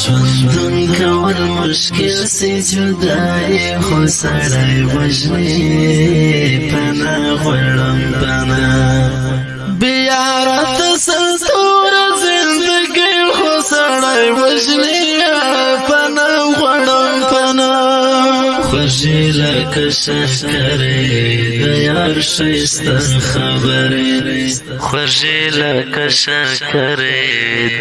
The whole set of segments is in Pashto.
ژوندون کول مشکل سی جدای خو سړی وژني پنا غواړم پنا بیا راته ستوره زندګۍ خو سړی وژني پنا غواړم پنا خوږې لکه شکرې د یار ښایسته خبرې خوږې لکه شکرې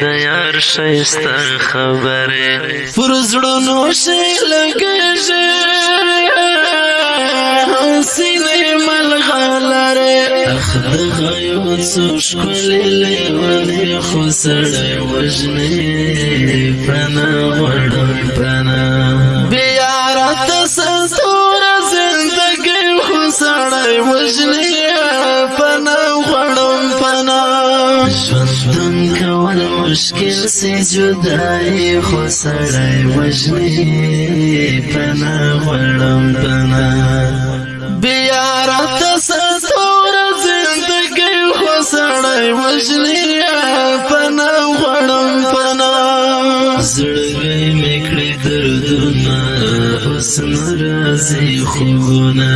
د یار ښایسته خبرې پر زړونو شي لګېږي سینې ملغلرې اخ د غیو څو ښکلې لیونې خو سړی وژني پنا غواړم پنا بیا راته ستوره زندګۍ خو سړی وژني پنا غواړم پنا ژوندون کول مشکل سی جدای خو سړی وژني پنا غواړم پنا بیا راته ستوره زندګۍ خو سړی وژني پنا غواړم پنا زړګی مې کړی دردونه اوس نه راځي خوبونه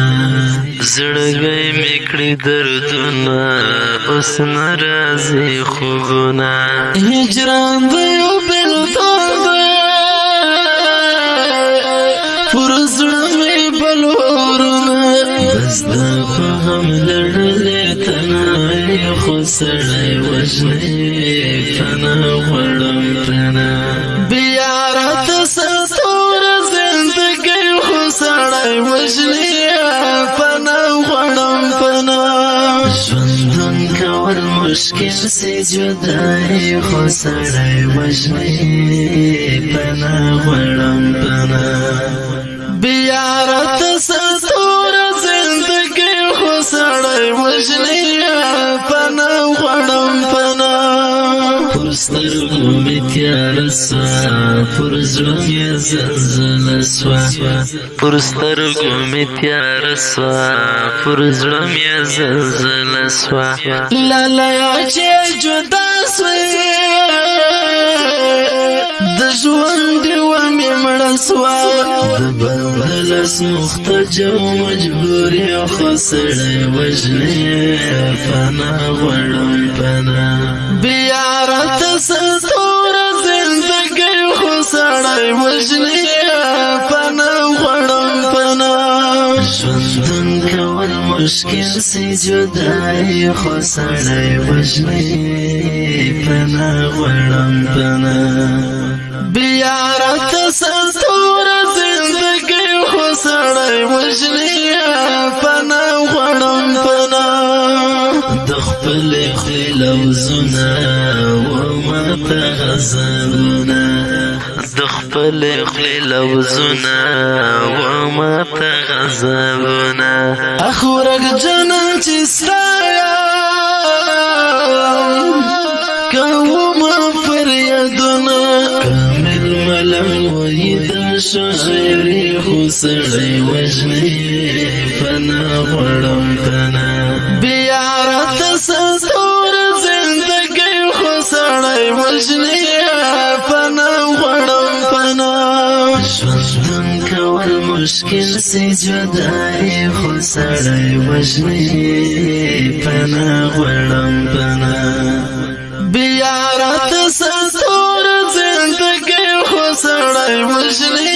زړګی مې کړی دردونه اوس نه راځي خوبونه هجران د یو بېلتون دی پر زړه مې بلورونه بس دا په غم لړلې تنهایي خو سړی وژني پنا غواړم پنا بیا راته ستوره زندګۍ خو سړی وژني پنا غواړم پنا ژوندون کول مشکل سی جدای خو سړی وژني پنا غواړم پنا بیا راته ستوره زندګۍ خو سړی وژني پنا غواړم پنا پر سترګو مې تیاره سوه پر زړه مې زلزله سوه پر سترګو مې تیاره سوه پر زړه مې زلزله سوه لالیه چې جدا سوې د ژوند ډېوه مې مړه سوه د بل لاس مختجو مجبورې خو سړی وژني پنا غواړم پنا بیا راته ستوره زندګۍ خو سړی وژني پنا غواړم پنا ژوندون کول مشکل سی جدای خو سړی وژني پنا غواړم پنا بیا راته ستوره زندګۍ خو سړی وژني پنا غواړم پنا د خپلې خولې لوظونه وماته غزلونه د خپلې خولې لوظونه وماته غزلونه اخ ورک جنم چې ستا یم کومه فریادونه کامل ملم وایي د شاعري خو سړی وژني پنا غواړم پنا بیا راته ستوره زندګۍ خو سړی وژني پنا غواړم پنا ژوندون کول مشکل سی جدای خو سړی وژني پنا غواړم پنا بیا راته ستوره زندګۍ خو سړی وژني